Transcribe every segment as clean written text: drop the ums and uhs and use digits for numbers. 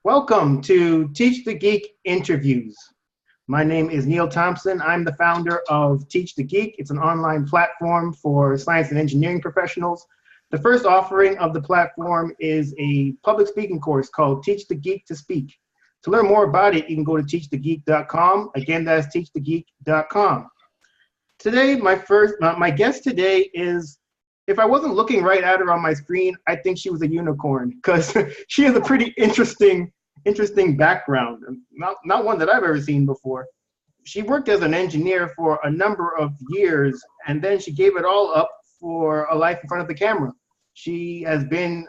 Welcome to Teach the Geek Interviews. My name is Neil Thompson. I'm the founder of Teach the Geek. It's an online platform for science and engineering professionals. The first offering of the platform is a public speaking course called Teach the Geek to Speak. To learn more about it, you can go to teachthegeek.com. Again, that's teachthegeek.com. Today, my guest today is, if I wasn't looking right at her on my screen, I think she was a unicorn because she has a pretty interesting background, not one that I've ever seen before. She worked as an engineer for a number of years, and then she gave it all up for a life in front of the camera. She has been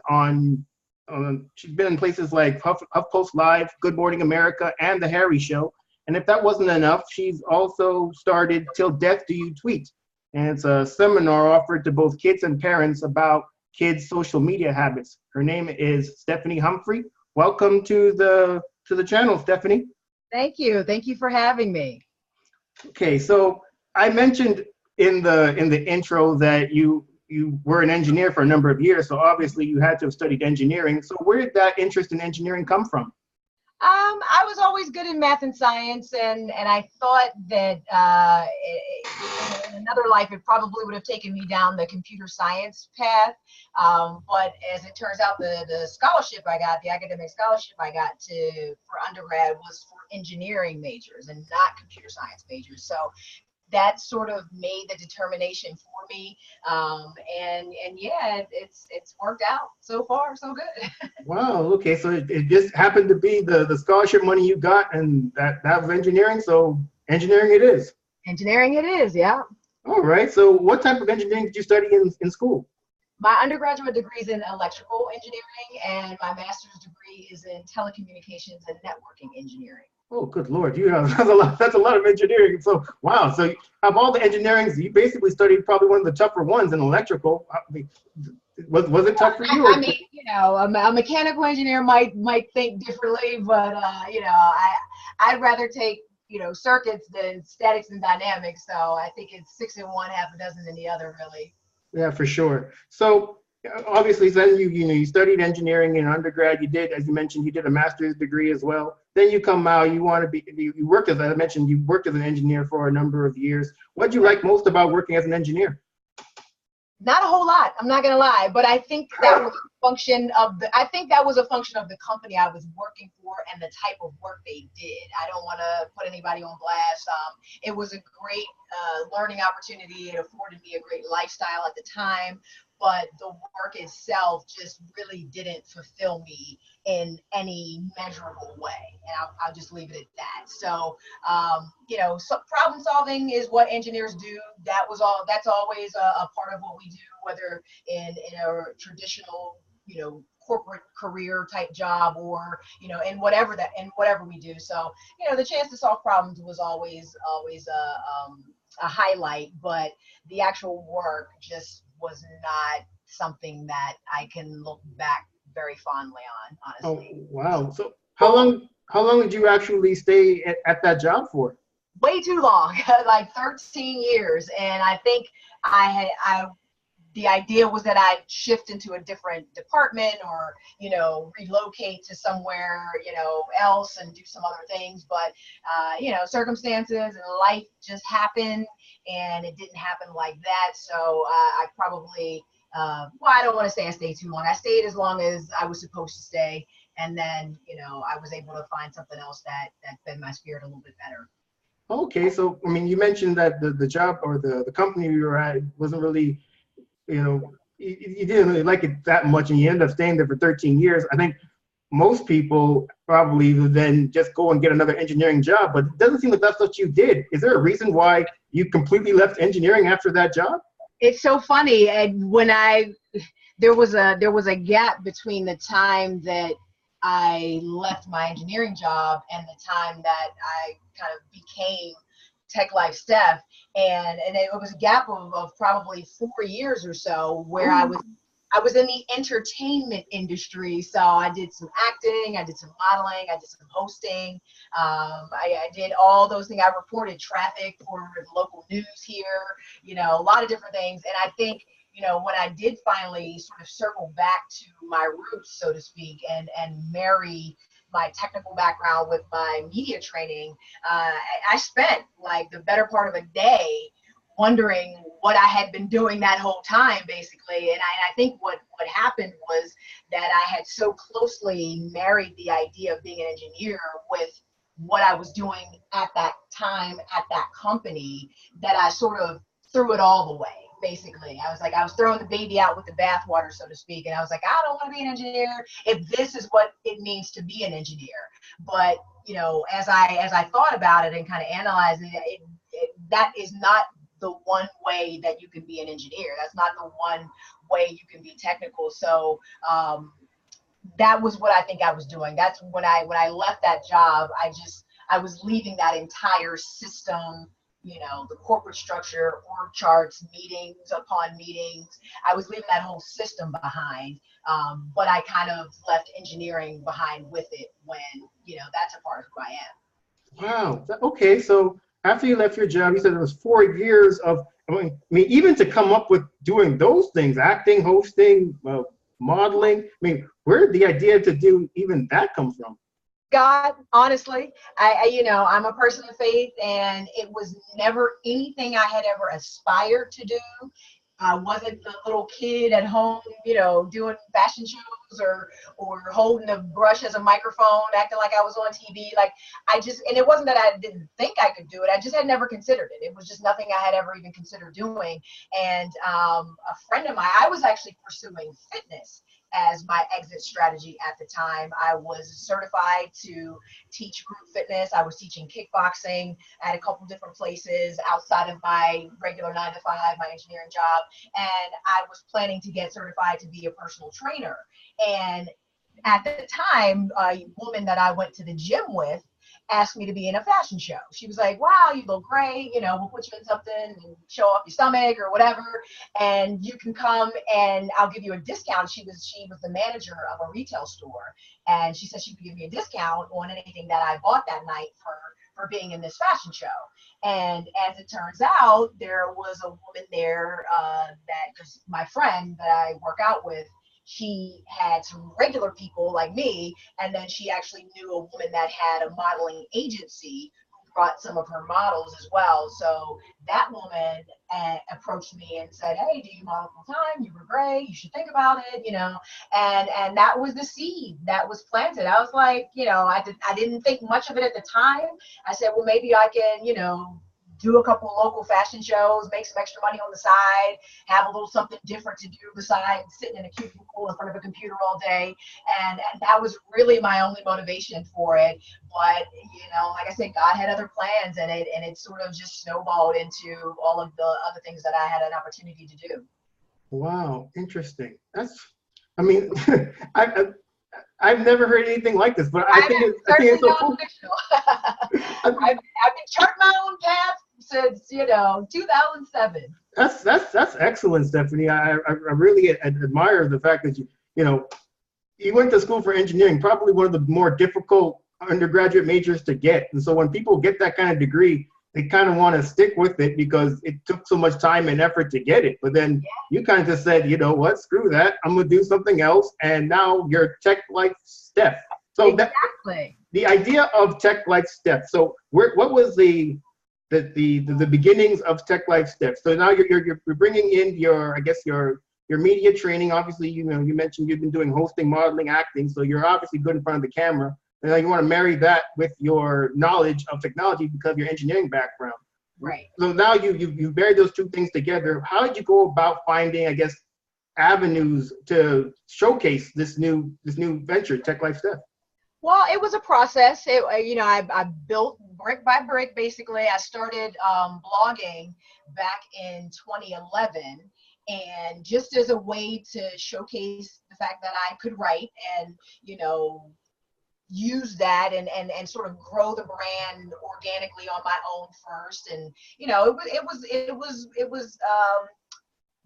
she's been in places like HuffPost Live, Good Morning America, and The Harry Show. And if that wasn't enough, she's also started Till Death Do You Tweet. And it's a seminar offered to both kids and parents about kids' social media habits. Her name is Stephanie Humphrey. Welcome to the channel, Stephanie. Thank you. Thank you for having me. Okay, so I mentioned in the intro that you were an engineer for a number of years, so obviously you had to have studied engineering. So where did that interest in engineering come from? I was always good in math and science, and I thought that in another life it probably would have taken me down the computer science path. But as it turns out, the scholarship I got, the academic scholarship I got for undergrad was for engineering majors and not computer science majors. So that sort of made the determination for me, and yeah, it's worked out so far, so good. Wow. Okay, so it just happened to be the scholarship money you got, and that was engineering. So engineering it is. Engineering it is, yeah. All right. So what type of engineering did you study in school? My undergraduate degree is in electrical engineering, and my master's degree is in telecommunications and networking engineering. Oh, good Lord. That's a lot of engineering. So, wow. So of all the engineerings, you basically studied probably one of the tougher ones in electrical. Was it tough for you? I mean, a mechanical engineer might think differently, but, I'd rather take, circuits than statics and dynamics. So I think it's 6 in one, half a dozen in the other, really. Yeah, for sure. So obviously, then you studied engineering in undergrad. You did, as you mentioned, you did a master's degree as well. Then you come out. You worked as I mentioned. You worked as an engineer for a number of years. What do you like most about working as an engineer? Not a whole lot. I'm not gonna lie, but I think that was a function of the company I was working for and the type of work they did. I don't want to put anybody on blast. It was a great learning opportunity. It afforded me a great lifestyle at the time, but the work itself just really didn't fulfill me in any measurable way. And I'll just leave it at that. So, so problem solving is what engineers do. That's always a part of what we do, whether in a traditional, corporate career type job or, in whatever we do. So, the chance to solve problems was always a highlight, but the actual work just was not something that I can look back very fondly on, honestly. Oh, wow. So how long did you actually stay at that job for? Way too long, like 13 years. And I think the idea was that I'd shift into a different department or, relocate to somewhere, else and do some other things. But, circumstances and life just happened, and it didn't happen like that. So I probably, I don't want to say I stayed too long. I stayed as long as I was supposed to stay. And then, I was able to find something else that fed my spirit a little bit better. Okay. So, I mean, you mentioned that the job or the company you were at wasn't really, you didn't really like it that much, and you ended up staying there for 13 years. I think most people probably then just go and get another engineering job, but it doesn't seem like that's what you did. Is there a reason why you completely left engineering after that job? It's so funny. And when there was a gap between the time that I left my engineering job and the time that I kind of became Tech Life Steph, and it was a gap of probably 4 years or so where I was in the entertainment industry. So I did some acting, I did some modeling, I did some hosting. I did all those things. I reported traffic for the local news here, a lot of different things. And I think, when I did finally sort of circle back to my roots, so to speak, and marry my technical background with my media training, I spent like the better part of a day wondering what I had been doing that whole time, basically. And I think what happened was that I had so closely married the idea of being an engineer with what I was doing at that time at that company that I sort of threw it all away. Basically, I was throwing the baby out with the bathwater, so to speak. And I was like, I don't want to be an engineer if this is what it means to be an engineer. But, as I thought about it and kind of analyzed it, that is not the one way that you can be an engineer. That's not the one way you can be technical. So that was what I think I was doing. That's when I left that job, I was leaving that entire system, the corporate structure, org charts, meetings upon meetings. I was leaving that whole system behind. But I kind of left engineering behind with it when, that's a part of who I am. Wow. Okay. So after you left your job, you said it was 4 years of, I mean, even to come up with doing those things, acting, hosting, modeling. I mean, where did the idea to do even that come from? God, honestly, I'm a person of faith, and it was never anything I had ever aspired to do. I wasn't the little kid at home, doing fashion shows or holding a brush as a microphone, acting like I was on TV. Like and it wasn't that I didn't think I could do it. I just had never considered it. It was just nothing I had ever even considered doing. And a friend of mine, I was actually pursuing fitness as my exit strategy at the time. I was certified to teach group fitness. I was teaching kickboxing at a couple different places outside of my regular 9 to 5, my engineering job. And I was planning to get certified to be a personal trainer. And at the time, a woman that I went to the gym with asked me to be in a fashion show. She was like, wow, you look great. We'll put you in something and show off your stomach or whatever. And you can come and I'll give you a discount. She was the manager of a retail store. And she said she could give me a discount on anything that I bought that night for being in this fashion show. And as it turns out, there was a woman there that was my friend that I work out with. She had some regular people like me, and then she actually knew a woman that had a modeling agency who brought some of her models as well. So that woman approached me and said, hey, do you model full time? You were great. You should think about it, and that was the seed that was planted. I was like, I didn't think much of it at the time. I said, well, maybe I can, do a couple of local fashion shows, make some extra money on the side, have a little something different to do besides sitting in a cubicle in front of a computer all day. And that was really my only motivation for it. But, like I said, God had other plans, and it sort of just snowballed into all of the other things that I had an opportunity to do. Wow, interesting. I mean, I've never heard anything like this, but I think it's so cool. I've been charting my own path since 2007. That's excellent, Stephanie. I really admire the fact that you went to school for engineering, probably one of the more difficult undergraduate majors to get. And so when people get that kind of degree, they kind of want to stick with it because it took so much time and effort to get it. But then you kind of just said, you know what, screw that. I'm going to do something else. And now you're Tech Life Steph. So exactly. The idea of Tech Life Steph. So what was the beginnings of Tech Life Steph? So now you're bringing in your media training. Obviously, you mentioned you've been doing hosting, modeling, acting. So you're obviously good in front of the camera. And now you want to marry that with your knowledge of technology because of your engineering background. Right. So now you married those two things together. How did you go about finding, avenues to showcase this new venture, Tech Life Steph? Well, it was a process. I built brick by brick. Basically, I started blogging back in 2011, and just as a way to showcase the fact that I could write and use that and sort of grow the brand organically on my own first. And it was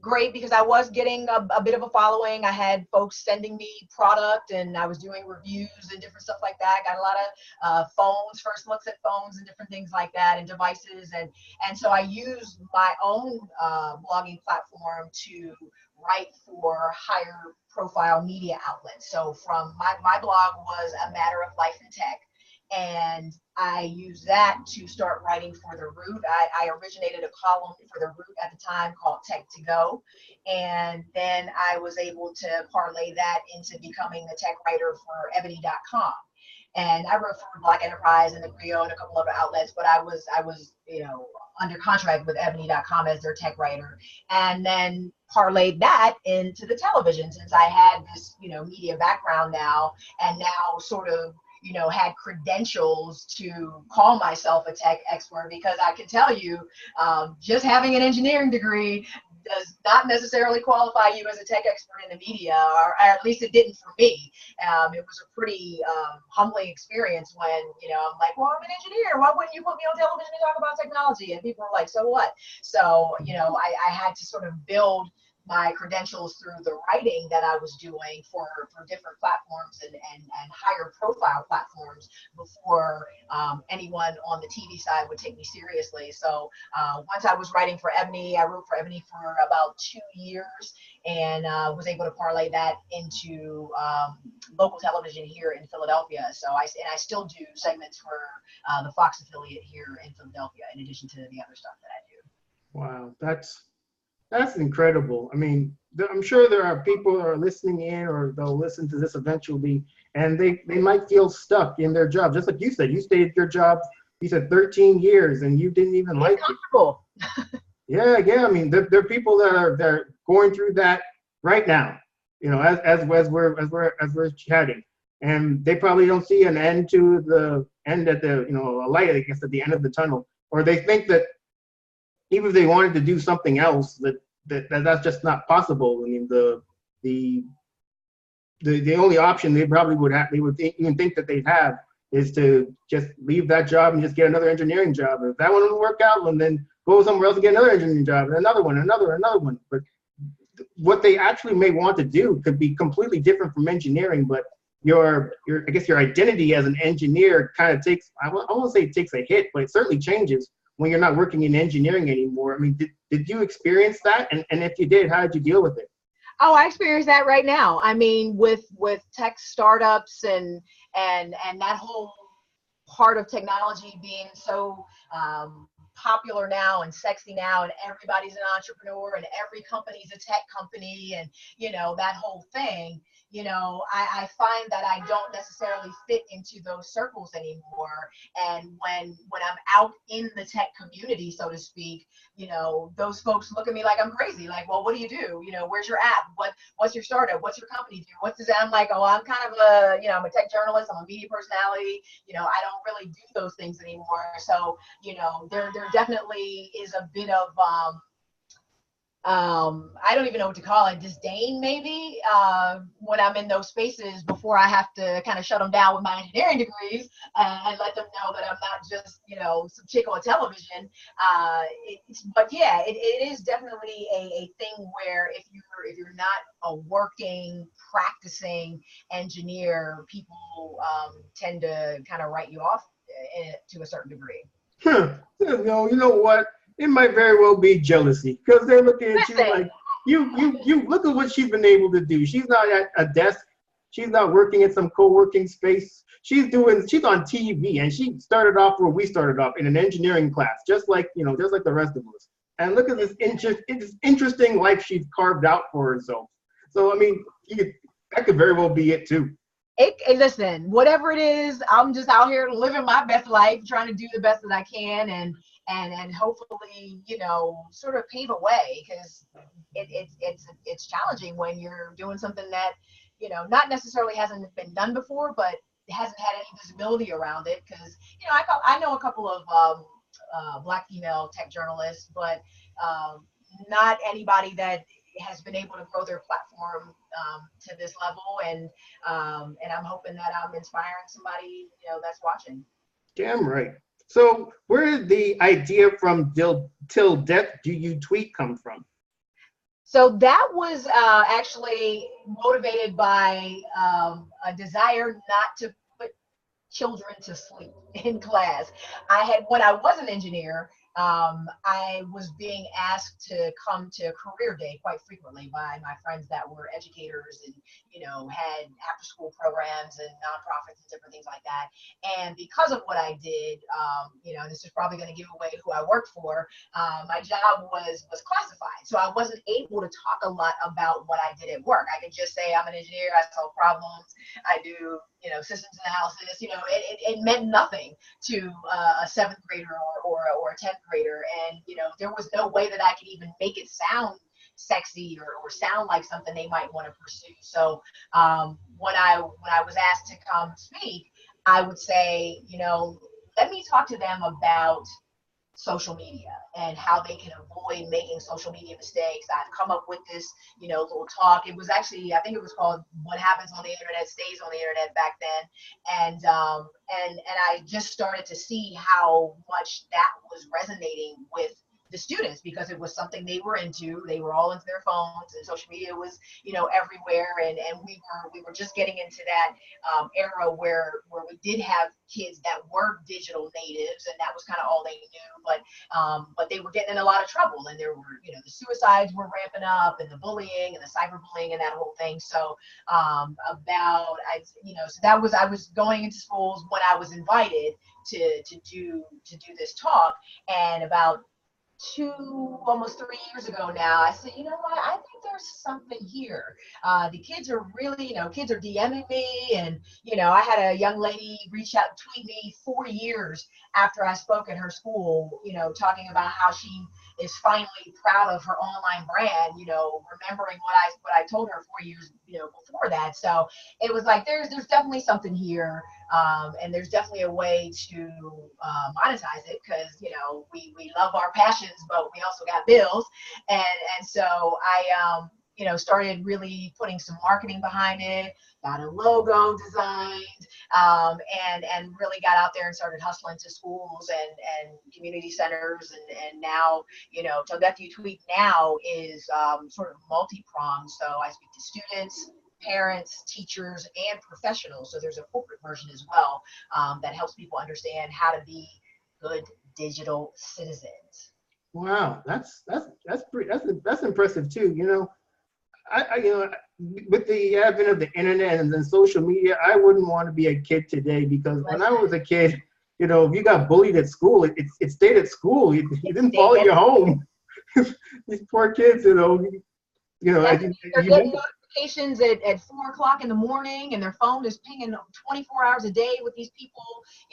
great because I was getting a bit of a following. I had folks sending me product, and I was doing reviews and different stuff like that. Got a lot of phones, first looks at phones and different things like that, and devices. And so I used my own blogging platform to write for higher profile media outlets. So from my blog was A Matter of Life in Tech. And I used that to start writing for The Root. I originated a column for The Root at the time called Tech to Go. And then I was able to parlay that into becoming the tech writer for ebony.com. And I wrote for Black Enterprise and the Brio and a couple other outlets, but I was, under contract with ebony.com as their tech writer. And then parlayed that into the television, since I had this, media background now, and now sort of, had credentials to call myself a tech expert, because I can tell you, just having an engineering degree does not necessarily qualify you as a tech expert in the media, or at least it didn't for me. It was a pretty humbling experience when, I'm like, well, I'm an engineer. Why wouldn't you put me on television to talk about technology? And people were like, so what? So, I had to sort of build my credentials through the writing that I was doing for different platforms and higher profile platforms before anyone on the TV side would take me seriously. So once I was writing for Ebony, I wrote for Ebony for about 2 years, and was able to parlay that into local television here in Philadelphia. So I still do segments for the Fox affiliate here in Philadelphia, in addition to the other stuff that I do. Wow, that's incredible. I mean, I'm sure there are people that are listening in, or they'll listen to this eventually, and they might feel stuck in their job. Just like you said, you stayed at your job, you said 13 years, and you didn't even like it. Yeah. I mean, there are people that are going through that right now, as we're chatting, and they probably don't see an end to the end at the, a light, I guess, at the end of the tunnel, or they think that even if they wanted to do something else, that's just not possible. I mean, the only option they probably would have, even think that they'd have, is to just leave that job and just get another engineering job. If that one doesn't work out, well, then go somewhere else and get another engineering job, and another one. But what they actually may want to do could be completely different from engineering. But I guess your identity as an engineer kind of takes, I won't say it takes a hit, but it certainly changes when you're not working in engineering anymore. I mean, did you experience that? And if you did, how did you deal with it? Oh, I experience that right now. I mean, with tech startups and that whole part of technology being so popular now and sexy now, and everybody's an entrepreneur and every company's a tech company, and that whole thing. I find that I don't necessarily fit into those circles anymore. And when I'm out in the tech community, so to speak, those folks look at me like I'm crazy. Like, well, what do you do? Where's your app? What's your startup? What's your company do? What's this? I'm like, oh, I'm kind of I'm a tech journalist. I'm a media personality. I don't really do those things anymore. So, there definitely is a bit of, I don't even know what to call it, disdain maybe, when I'm in those spaces, before I have to kind of shut them down with my engineering degrees and let them know that I'm not just, some chick on television. But yeah, it is definitely a thing where if you're not a working, practicing engineer, people tend to kind of write you off to a certain degree. You know what? It might very well be jealousy, because they're looking at you like, you look at what she's been able to do. She's not at a desk. She's not working in some co-working space. She's on TV, and she started off where we started off, in an engineering class, just like the rest of us. And look at this interesting life she's carved out for herself. So, I mean, that could very well be it too. Listen, whatever it is, I'm just out here living my best life, trying to do the best that I can, and hopefully, sort of pave a way, because it's challenging when you're doing something that, not necessarily hasn't been done before, but hasn't had any visibility around it. Because, I know a couple of Black female tech journalists, but not anybody that has been able to grow their platform to this level, and I'm hoping that I'm inspiring somebody that's watching. Damn right. So where did the idea from Till Death Do You Tweet come from? So that was actually motivated by a desire not to put children to sleep in class. When I was an engineer, I was being asked to come to career day quite frequently by my friends that were educators and, had after school programs and nonprofits and different things like that. And because of what I did, this is probably going to give away who I work for. My job was classified. So I wasn't able to talk a lot about what I did at work. I could just say I'm an engineer, I solve problems, I do, systems analysis. It meant nothing to a seventh grader or a 10th grader. And, there was no way that I could even make it sound sexy or sound like something they might want to pursue. So when I was asked to come speak, I would say, let me talk to them about social media and how they can avoid making social media mistakes. I've come up with this, little talk. It was actually, I think it was called "What Happens on the Internet Stays on the Internet" back then, and I just started to see how much that was resonating with the students because it was something they were into. They were all into their phones, and social media was, everywhere. And we were just getting into that era where we did have kids that were digital natives, and that was kind of all they knew. But they were getting in a lot of trouble, and there were, the suicides were ramping up, and the bullying and the cyberbullying and that whole thing. So so I was going into schools when I was invited to do this talk, and about almost 3 years ago now, I said, you know what, I think there's something here. The kids are really, kids are DMing me, and, I had a young lady reach out, tweet me 4 years after I spoke at her school, talking about how she is finally proud of her online brand, remembering what I told her 4 years, before that. So it was like, there's definitely something here. And there's definitely a way to monetize it because, we love our passions, but we also got bills. And so I, started really putting some marketing behind it, got a logo designed, and really got out there and started hustling to schools and community centers. And now, Till Death You Tweet now is sort of multi-pronged. So I speak to students, parents, teachers, and professionals. So there's a corporate version as well that helps people understand how to be good digital citizens. Wow, that's impressive too. With the advent of the internet and then social media, I wouldn't want to be a kid today because when I was a kid, if you got bullied at school, it stayed at school. You didn't follow your home. These poor kids, Notifications at 4 o'clock in the morning, and their phone is pinging 24 hours a day with these people,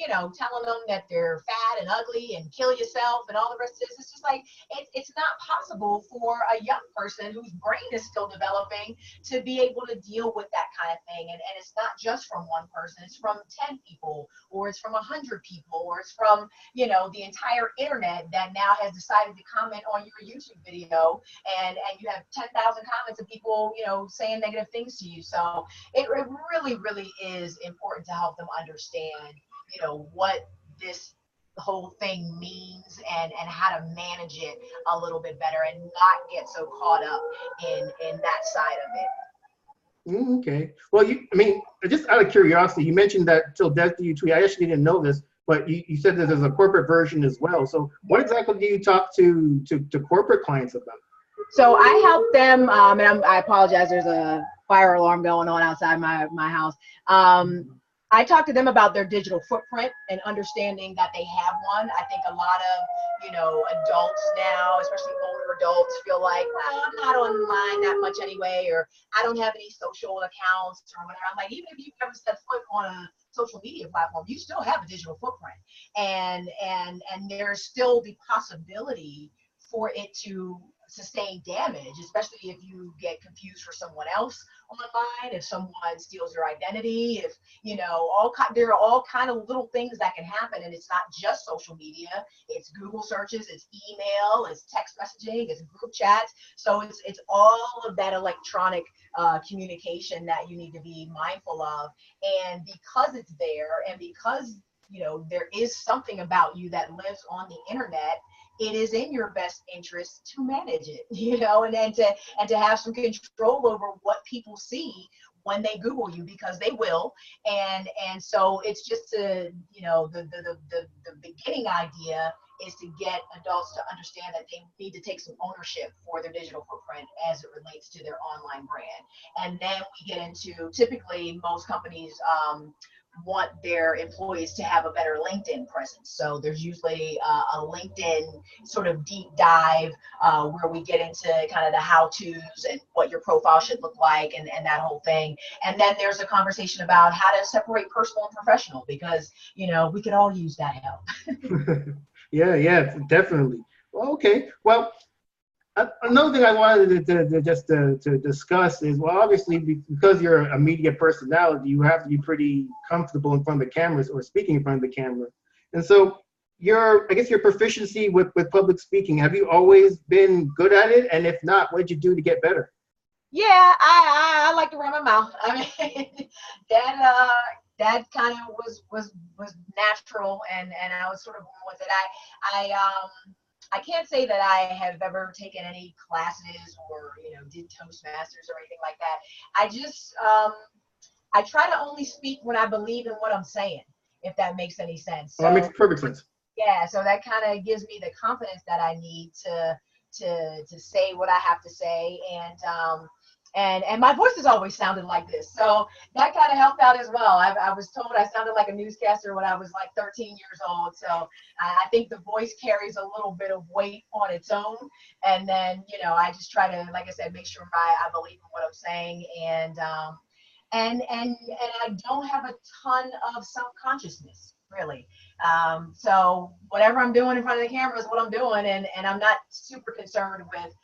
telling them that they're fat and ugly and kill yourself and all the rest of this. It's just like, it's not possible for a young person whose brain is still developing to be able to deal with that kind of thing. And it's not just from one person, it's from 10 people, or it's from 100 people, or it's from, the entire internet that now has decided to comment on your YouTube video, and you have 10,000 comments of people, saying negative things to you. So it really, really is important to help them understand, what this whole thing means and how to manage it a little bit better and not get so caught up in that side of it. Okay. Well, just out of curiosity, you mentioned that Till Death Do You Tweet. I actually didn't know this, but you said that there's a corporate version as well. So what exactly do you talk to corporate clients about? So I help them, and I apologize, there's a fire alarm going on outside my house. I talk to them about their digital footprint and understanding that they have one. I think a lot of, adults now, especially older adults, feel like, well, I'm not online that much anyway, or I don't have any social accounts or whatever. I'm like, even if you ever set foot on a social media platform, you still have a digital footprint. And there's still the possibility for it to sustain damage, especially if you get confused for someone else online, if someone steals your identity, if there are all kind of little things that can happen. And it's not just social media, it's Google searches, it's email, it's text messaging, it's group chats. So it's all of that electronic communication that you need to be mindful of. And because it's there, and because there is something about you that lives on the internet, it is in your best interest to manage it, and to have some control over what people see when they Google you, because they will. And so it's just to, the beginning idea is to get adults to understand that they need to take some ownership for their digital footprint as it relates to their online brand. And then we get into, typically most companies want their employees to have a better LinkedIn presence. So there's usually a LinkedIn sort of deep dive where we get into kind of the how-tos and what your profile should look like, and that whole thing. And then there's a conversation about how to separate personal and professional, because, we could all use that help. Yeah, definitely. Well, okay. Well, another thing I wanted to discuss is, well, obviously, because you're a media personality, you have to be pretty comfortable in front of the cameras or speaking in front of the camera. And so I guess your proficiency with public speaking, have you always been good at it? And if not, what did you do to get better? Yeah, I like to run my mouth. I mean, that kind of was natural, and I was sort of born with it. I can't say that I have ever taken any classes or did Toastmasters or anything like that. I just I try to only speak when I believe in what I'm saying, if that makes any sense. Oh, that makes perfect sense. Yeah, so that kind of gives me the confidence that I need to say what I have to say, and my voice has always sounded like this, so that kind of helped out as well. I was told I sounded like a newscaster when I was like 13 years old, so I think the voice carries a little bit of weight on its own. And then I just try to, like I said, make sure I believe in what I'm saying, and I don't have a ton of self-consciousness, really. So whatever I'm doing in front of the camera is what I'm doing, and I'm not super concerned with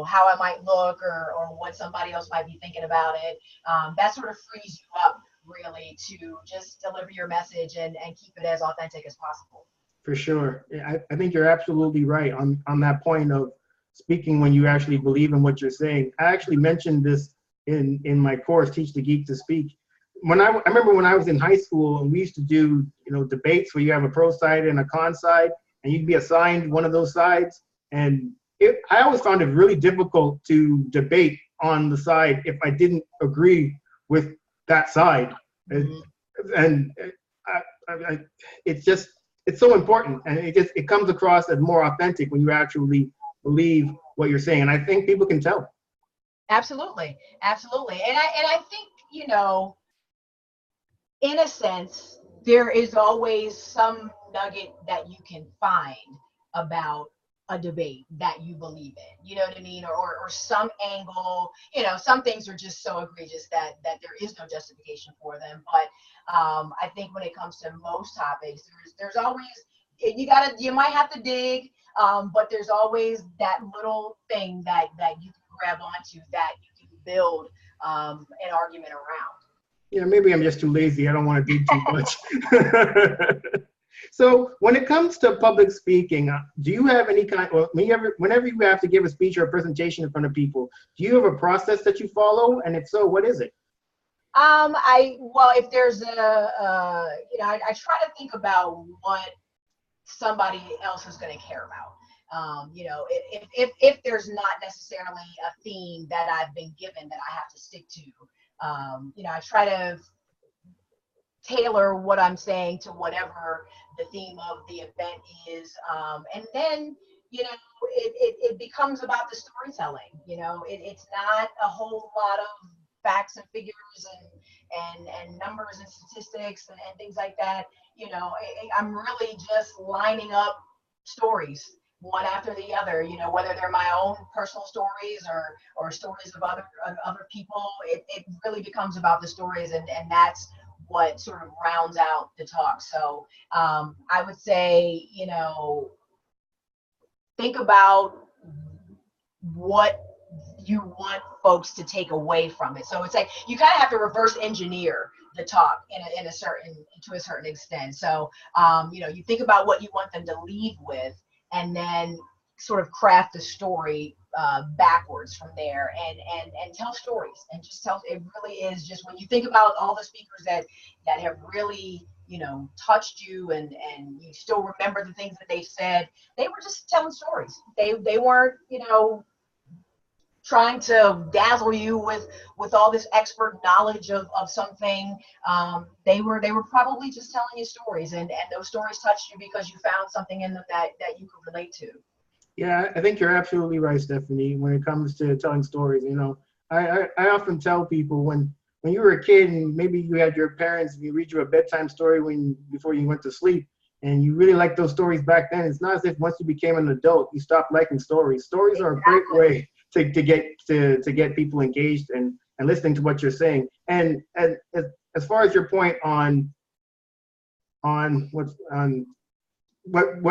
how I might look or what somebody else might be thinking about it. That sort of frees you up, really, to just deliver your message and keep it as authentic as possible. For sure. I think you're absolutely right on that point of speaking when you actually believe in what you're saying. I actually mentioned this in my course, Teach the Geek to Speak. I remember when I was in high school, and we used to do debates where you have a pro side and a con side, and you'd be assigned one of those sides. And I always found it really difficult to debate on the side if I didn't agree with that side. And it's so important, and it comes across as more authentic when you actually believe what you're saying. And I think people can tell. Absolutely. And I think, in a sense, there is always some nugget that you can find about a debate that you believe in, you know what I mean? Or some angle, some things are just so egregious that there is no justification for them. But I think when it comes to most topics, there's always, you might have to dig, but there's always that little thing that you can grab onto, that you can build an argument around. Yeah, maybe I'm just too lazy. I don't want to do too much. So when it comes to public speaking, do you have any whenever you have to give a speech or a presentation in front of people, do you have a process that you follow? And if so, what is it? If there's I try to think about what somebody else is going to care about. If there's not necessarily a theme that I've been given that I have to stick to, I try to tailor what I'm saying to whatever the theme of the event is, and then it becomes about the storytelling. It's not a whole lot of facts and figures and numbers and statistics and things like that. I'm really just lining up stories one after the other, whether they're my own personal stories or stories of other people. It really becomes about the stories, and that's what sort of rounds out the talk. So I would say, think about what you want folks to take away from it. So it's like you kind of have to reverse engineer the talk to a certain extent. So you think about what you want them to leave with, and then sort of craft the story backwards from there, and tell stories, and just tell. It really is just, when you think about all the speakers that have really touched you, and you still remember the things that they said, they were just telling stories. They weren't trying to dazzle you with all this expert knowledge of something. They were probably just telling you stories, and those stories touched you because you found something in them that you could relate to. Yeah, I think you're absolutely right, Stephanie, when it comes to telling stories. You know, I often tell people when you were a kid and maybe you had your parents read you a bedtime story before you went to sleep, and you really liked those stories back then. It's not as if once you became an adult you stopped liking stories. Stories are a great way to get people engaged and listening to what you're saying. And as far as your point on what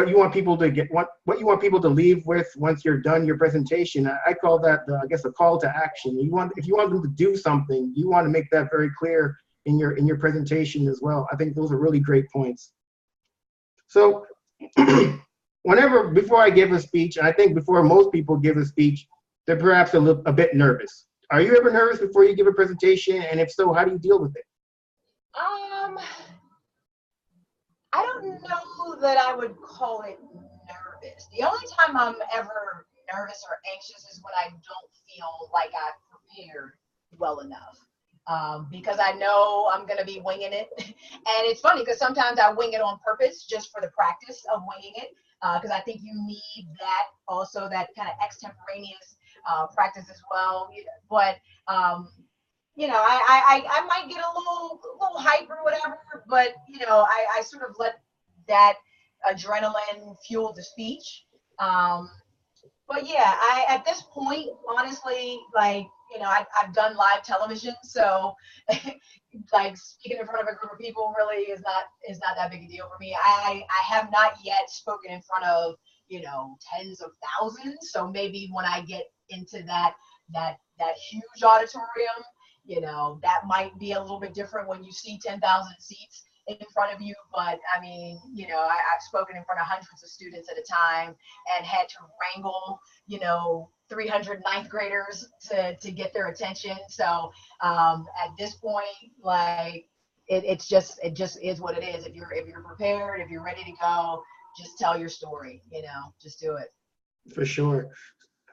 you want people to get, what you want people to leave with once you're done your presentation, I call that I guess a call to action. If you want them to do something, you want to make that very clear in your presentation as well. I think those are really great points. So before I give a speech, and I think before most people give a speech, they're perhaps a bit nervous. Are you ever nervous before you give a presentation? And if so, how do you deal with it? I don't know that I would call it nervous. The only time I'm ever nervous or anxious is when I don't feel like I've prepared well enough. Because I know I'm going to be winging it. And it's funny because sometimes I wing it on purpose just for the practice of winging it. Because I think you need that also, that kind of extemporaneous practice as well. But I might get a little hype or whatever, but I sort of let that adrenaline fuel the speech. But yeah, at this point, honestly, like, I've done live television, so like speaking in front of a group of people really is not that big a deal for me. I have not yet spoken in front of tens of thousands, so maybe when I get into that huge auditorium, that might be a little bit different when you see 10,000 seats in front of you. But I mean, I've spoken in front of hundreds of students at a time and had to wrangle, 300 ninth graders to get their attention. So at this point, like it just is what it is. If you're prepared, if you're ready to go, just tell your story, just do it. For sure.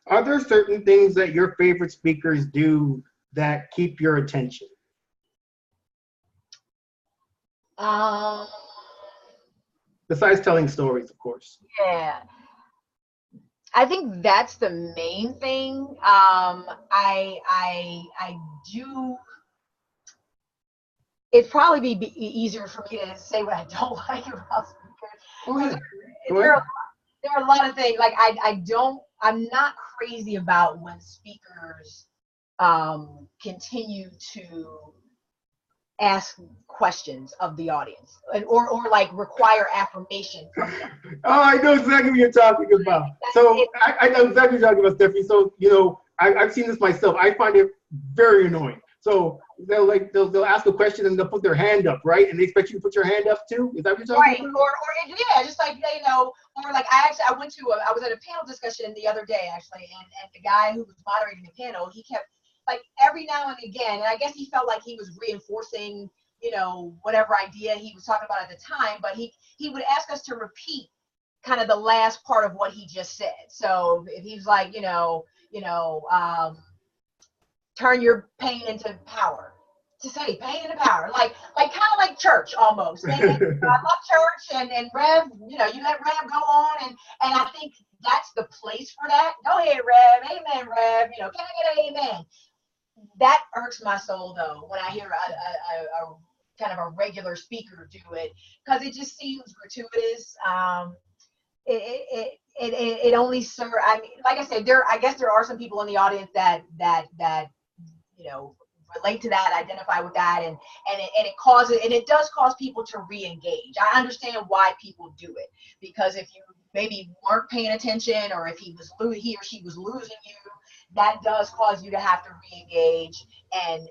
Are there certain things that your favorite speakers do that keep your attention? Besides telling stories, of course. Yeah, I think that's the main thing. I do. It'd probably be easier for me to say what I don't like about speakers. There are a lot of things. Like I'm not crazy about when speakers continue to ask questions of the audience or like require affirmation from them. Oh, I know exactly what you're talking about. So I know exactly what you're talking about, Stephanie. So, I've seen this myself. I find it very annoying. So they'll ask a question and they'll put their hand up, right? And they expect you to put your hand up too. Is that what you're talking about? Or yeah, just like or like I was at a panel discussion the other day actually, and the guy who was moderating the panel, he kept like every now and again, and I guess he felt like he was reinforcing, whatever idea he was talking about at the time, but he would ask us to repeat kind of the last part of what he just said. So if he was like, turn your pain into power. To say pain into power, like kind of like church almost. And I love church and Rev, you let Rev go on, and I think that's the place for that. Go ahead, Rev, amen, Rev. Can I get an amen? That irks my soul though when I hear a kind of a regular speaker do it, because it just seems gratuitous. It only serves. I mean, like I said, I guess there are some people in the audience that relate to that, identify with that, and it does cause people to re-engage. I understand why people do it, because if you maybe weren't paying attention, or if he or she was losing you, that does cause you to have to re-engage and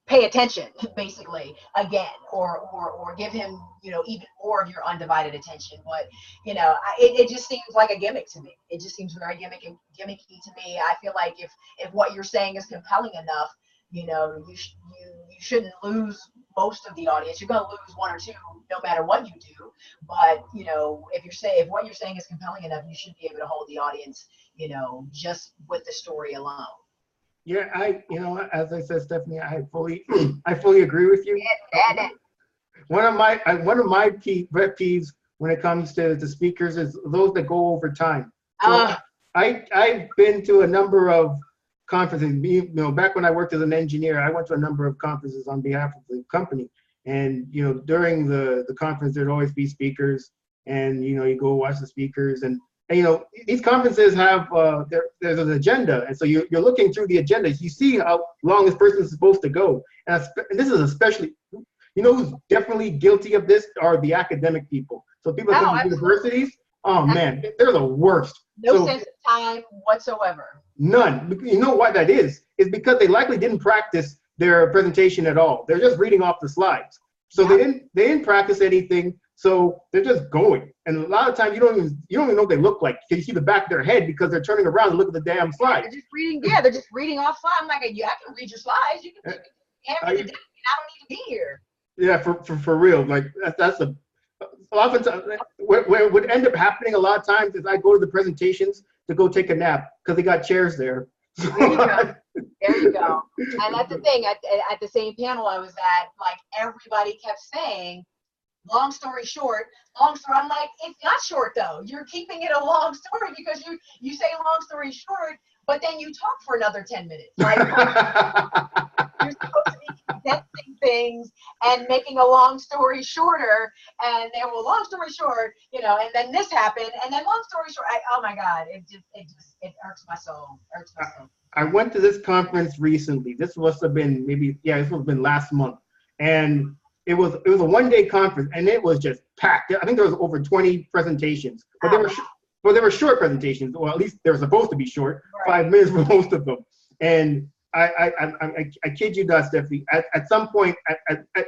pay attention basically again, or give him even more of your undivided attention. But it just seems like a gimmick to me. It just seems very gimmicky to me. I feel like if what you're saying is compelling enough, you shouldn't lose most of the audience. You're going to lose one or two no matter what you do. But, you know, if what you're saying is compelling enough, you should be able to hold the audience, you know, just with the story alone. Yeah, you know, as I said, Stephanie, I fully agree with you. One of my pet peeves when it comes to speakers is those that go over time. So I've been to a number of conferences. You know, back when I worked as an engineer, I went to a number of conferences on behalf of the company. And you know, during the conference, there'd always be speakers, and you know, you go watch the speakers, and you know, these conferences have there's an agenda, and so you're looking through the agenda. You see how long this person is supposed to go, and this is especially, you know, who's definitely guilty of this are the academic people. So people that come to universities, oh man, they're the worst. No sense of time whatsoever. None. You know why that is? It's because they likely didn't practice their presentation at all. They're just reading off the slides. So they didn't practice anything. So they're just going. And a lot of times you don't even know what they look like. You see the back of their head because they're turning around and look at the damn slides. They're just reading. Yeah, they're just reading off slides. I'm like, I can read your slides. You can hammer it down. I don't need to be here. Yeah, for real. Like that's a lot of times. What would end up happening a lot of times is I go to the presentations to go take a nap because they got chairs there. There you go. There you go. And that's the thing. At the same panel I was at, like everybody kept saying, long story short, long story. I'm like, it's not short though. You're keeping it a long story because you say long story short, but then you talk for another 10 minutes. Like you're supposed to be condensing things and making a long story shorter. And then, well, long story short, you know, and then this happened, and then long story short, oh my God, it irks my soul. Irks my soul. I went to this conference recently. This must have been this must have been last month, and it was a 1-day conference, and it was just packed. I think there was over 20 presentations, but they were short presentations, or at least they were supposed to be short, right. 5 minutes for most of them. And I kid you not, Stephanie. At some point,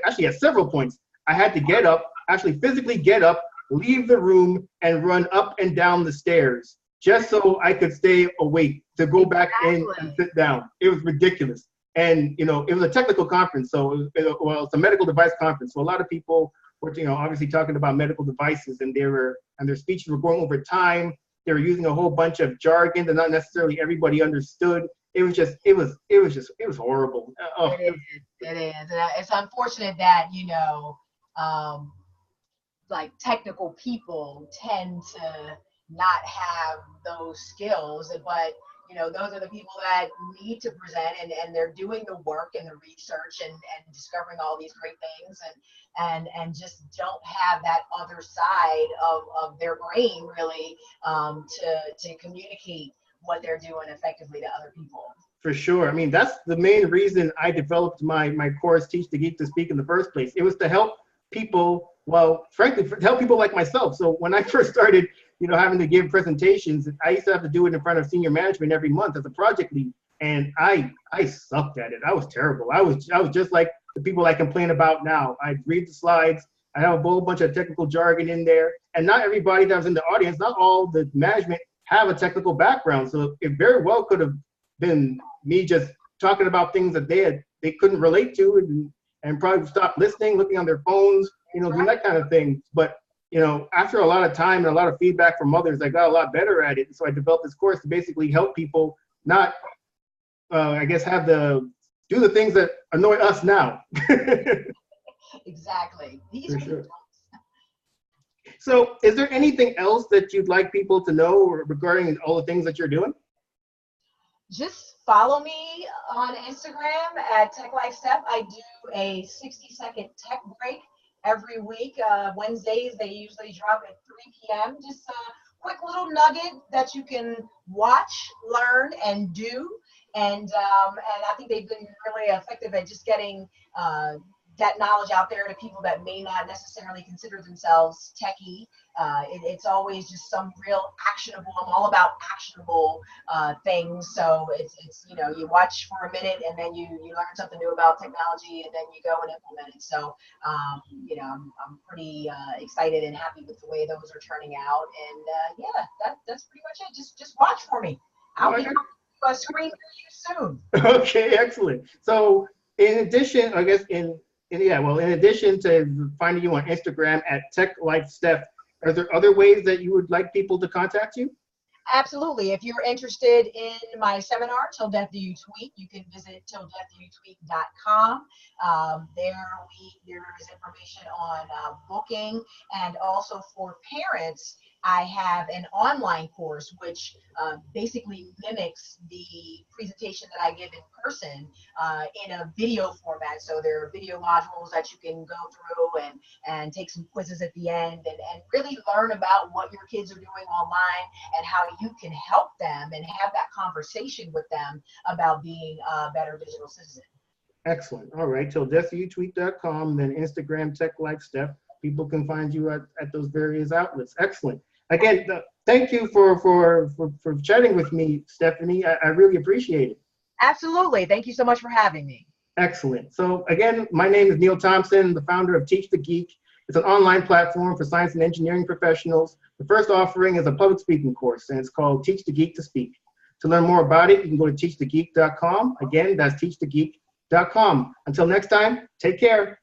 actually at several points, I had to get up, actually physically get up, leave the room, and run up and down the stairs just so I could stay awake to go back in and sit down. It was ridiculous. And, you know, it was a technical conference, so it's a medical device conference. So a lot of people were, you know, obviously talking about medical devices, and their speeches were going over time. They were using a whole bunch of jargon that not necessarily everybody understood. It was horrible. Oh. It is. It's unfortunate that, you know, like technical people tend to not have those skills, but you know, those are the people that need to present, and they're doing the work and the research and discovering all these great things, and just don't have that other side of their brain really to communicate what they're doing effectively to other people. For sure. I mean, that's the main reason I developed my course, Teach the Geek to Speak, in the first place. It was to help people, well, frankly, to help people like myself. So when I first started, you know, having to give presentations, I used to have to do it in front of senior management every month as a project lead, and I sucked at it. I was terrible. I was just like the people I complain about now. I'd read the slides. I have a whole bunch of technical jargon in there, and not everybody that was in the audience, not all the management have a technical background. So it very well could have been me just talking about things that they couldn't relate to, and probably stopped listening, looking on their phones, you know, doing that kind of thing. But you know, after a lot of time and a lot of feedback from others, I got a lot better at it. So I developed this course to basically help people not, I guess, do the things that annoy us now. Exactly. For sure. So is there anything else that you'd like people to know regarding all the things that you're doing? Just follow me on Instagram at Tech Life Steph. I do a 60-second tech break every week. Wednesdays, they usually drop at 3 p.m. Just a quick little nugget that you can watch, learn, and do. And I think they've been really effective at just getting that knowledge out there to people that may not necessarily consider themselves techie. It's always just some real actionable. I'm all about actionable things. So it's you know, you watch for a minute and then you learn something new about technology, and then you go and implement it. So you know, I'm pretty excited and happy with the way those are turning out. And yeah, that's pretty much it. Just watch for me. I'll be on a screen for you soon. Okay, excellent. So in addition, I guess And yeah, well, in addition to finding you on Instagram at TechLifeSteph, are there other ways that you would like people to contact you? Absolutely. If you're interested in my seminar, Till Death Do You Tweet, you can visit tilldeathdoyoutweet.com. There is information on booking, and also for parents, I have an online course which basically mimics the presentation that I give in person in a video format. So there are video modules that you can go through and take some quizzes at the end and really learn about what your kids are doing online and how you can help them and have that conversation with them about being a better digital citizen. Excellent. All right. Till deathdoyoutweet.com, then Instagram, TechLifeSteph. People can find you at those various outlets. Excellent. Again, thank you for chatting with me, Stephanie. I really appreciate it. Absolutely. Thank you so much for having me. Excellent. So again, my name is Neil Thompson, the founder of Teach the Geek. It's an online platform for science and engineering professionals. The first offering is a public speaking course, and it's called Teach the Geek to Speak. To learn more about it, you can go to teachthegeek.com. Again, that's teachthegeek.com. Until next time, take care.